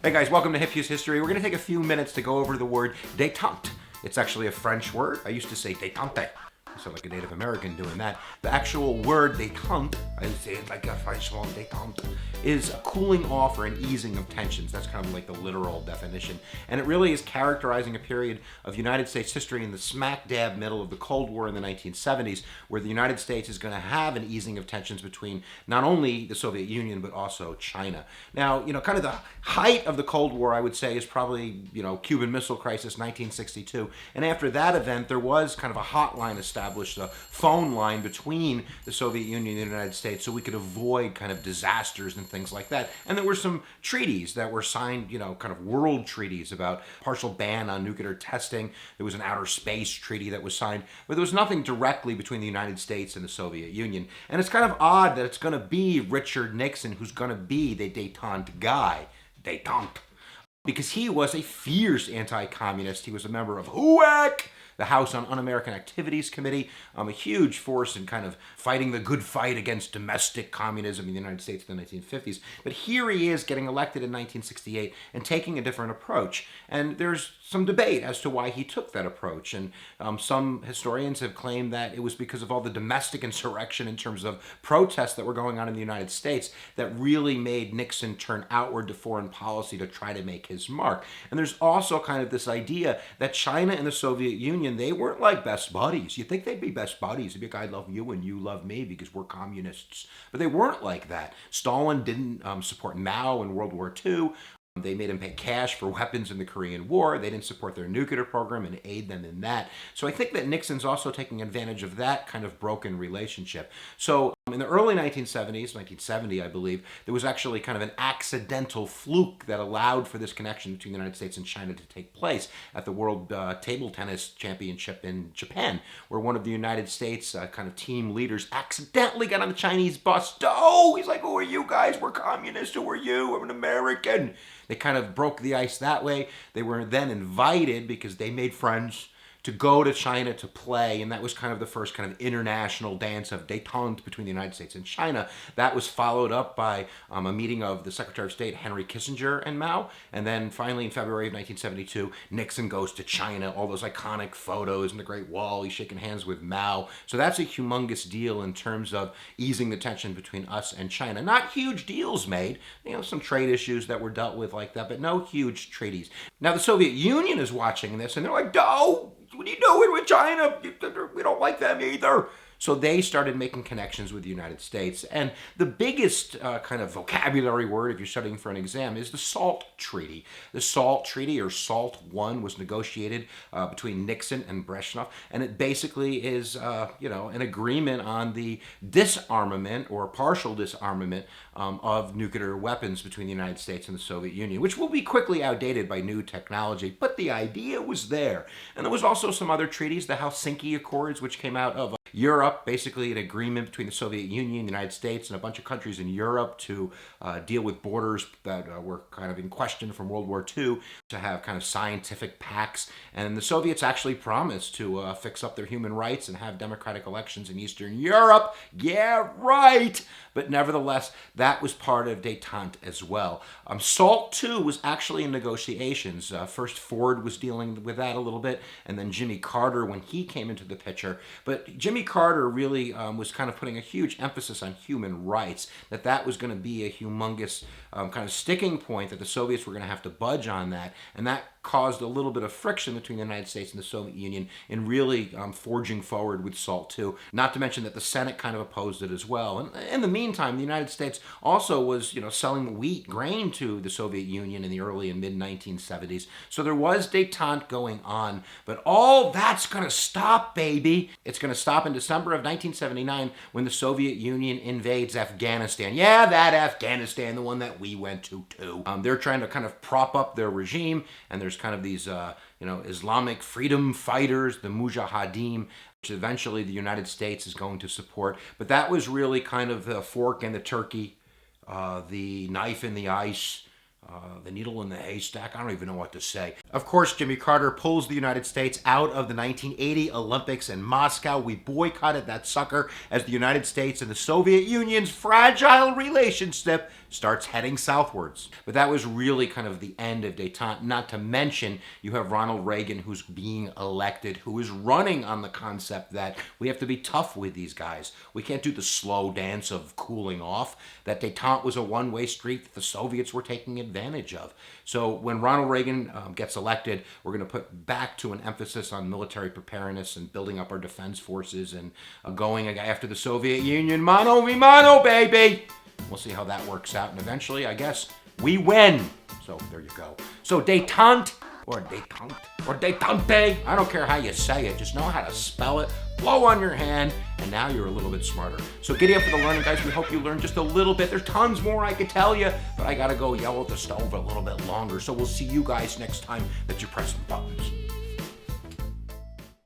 Hey guys, welcome to HipHughes History. We're going to take a few minutes to go over the word détente. It's actually a French word. I used to say détente. I sound like a Native American doing that. The actual word détente, I say it like a Frenchman, détente, is a cooling off or an easing of tensions. That's kind of like the literal definition. And it really is characterizing a period of United States history in the smack dab middle of the Cold War in the 1970s, where the United States is going to have an easing of tensions between not only the Soviet Union, but also China. Now, kind of the height of the Cold War, I would say, is probably, Cuban Missile Crisis, 1962. And after that event, there was kind of a hotline established, a phone line between the Soviet Union and the United States, so we could avoid kind of disasters and things like that. And there were some treaties that were signed, kind of world treaties about partial ban on nuclear testing. There was an outer space treaty that was signed, but there was nothing directly between the United States and the Soviet Union. And it's kind of odd that it's going to be Richard Nixon who's going to be the détente guy. Détente. Because he was a fierce anti-communist. He was a member of HUAC, the House on Un-American Activities Committee, a huge force in kind of fighting the good fight against domestic communism in the United States in the 1950s. But here he is getting elected in 1968 and taking a different approach. And there's some debate as to why he took that approach. And some historians have claimed that it was because of all the domestic insurrection in terms of protests that were going on in the United States that really made Nixon turn outward to foreign policy to try to make his mark. And there's also kind of this idea that China and the Soviet Union, they weren't like best buddies. You'd think they'd be best buddies. It'd be like, I love you and you love me because we're communists. But they weren't like that. Stalin didn't support Mao in World War II. They made him pay cash for weapons in the Korean War. They didn't support their nuclear program and aid them in that. So I think that Nixon's also taking advantage of that kind of broken relationship. So in the early 1970s, 1970, I believe, there was actually kind of an accidental fluke that allowed for this connection between the United States and China to take place at the World Table Tennis Championship in Japan, where one of the United States kind of team leaders accidentally got on the Chinese bus. Oh, he's like, who are you guys? We're communists. Who are you? I'm an American. They kind of broke the ice that way. They were then invited, because they made friends, to go to China to play, and that was kind of the first kind of international dance of détente between the United States and China. That was followed up by a meeting of the Secretary of State Henry Kissinger and Mao, and then finally in February of 1972, Nixon goes to China, all those iconic photos and the Great Wall, he's shaking hands with Mao. So that's a humongous deal in terms of easing the tension between us and China. Not huge deals made, some trade issues that were dealt with like that, but no huge treaties. Now the Soviet Union is watching this, and they're like, no! What are you doing with China? We don't like them either. So they started making connections with the United States. And the biggest kind of vocabulary word, if you're studying for an exam, is the SALT Treaty. The SALT Treaty, or SALT I, was negotiated between Nixon and Brezhnev. And it basically is, an agreement on the disarmament or partial disarmament of nuclear weapons between the United States and the Soviet Union, which will be quickly outdated by new technology. But the idea was there. And there was also some other treaties, the Helsinki Accords, which came out of Europe, basically an agreement between the Soviet Union, the United States, and a bunch of countries in Europe to deal with borders that were kind of in question from World War II, to have kind of scientific pacts. And the Soviets actually promised to fix up their human rights and have democratic elections in Eastern Europe. Yeah, right! But nevertheless, that was part of détente as well. SALT II was actually in negotiations. First, Ford was dealing with that a little bit, and then Jimmy Carter when he came into the picture. But Jimmy Carter really was kind of putting a huge emphasis on human rights, that was going to be a humongous kind of sticking point, that the Soviets were going to have to budge on that, and that caused a little bit of friction between the United States and the Soviet Union in really forging forward with SALT II. Not to mention that the Senate kind of opposed it as well. And in the meantime, the United States also was, selling wheat, grain to the Soviet Union in the early and mid-1970s. So there was détente going on. But all that's going to stop, baby. It's going to stop in December of 1979 when the Soviet Union invades Afghanistan. Yeah, that Afghanistan, the one that we went to too. They're trying to kind of prop up their regime, and there's kind of these, Islamic freedom fighters, the Mujahideen, which eventually the United States is going to support. But that was really kind of the fork in the turkey, the knife in the ice, The needle in the haystack. I don't even know what to say. Of course, Jimmy Carter pulls the United States out of the 1980 Olympics in Moscow. We boycotted that sucker as the United States and the Soviet Union's fragile relationship starts heading southwards. But that was really kind of the end of detente. Not to mention, you have Ronald Reagan, who's being elected, who is running on the concept that we have to be tough with these guys. We can't do the slow dance of cooling off. That detente was a one-way street that the Soviets were taking advantage of. So when Ronald Reagan gets elected, we're going to put back to an emphasis on military preparedness and building up our defense forces and going after the Soviet Union. Mano a mano, baby! We'll see how that works out, and eventually, I guess, we win. So there you go. So detente, or detente, or detente, I don't care how you say it, just know how to spell it, blow on your hand, and now you're a little bit smarter. So giddy up for the learning, guys. We hope you learned just a little bit. There's tons more I could tell you, but I gotta go yell at the stove a little bit longer. So we'll see you guys next time that you're pressing buttons.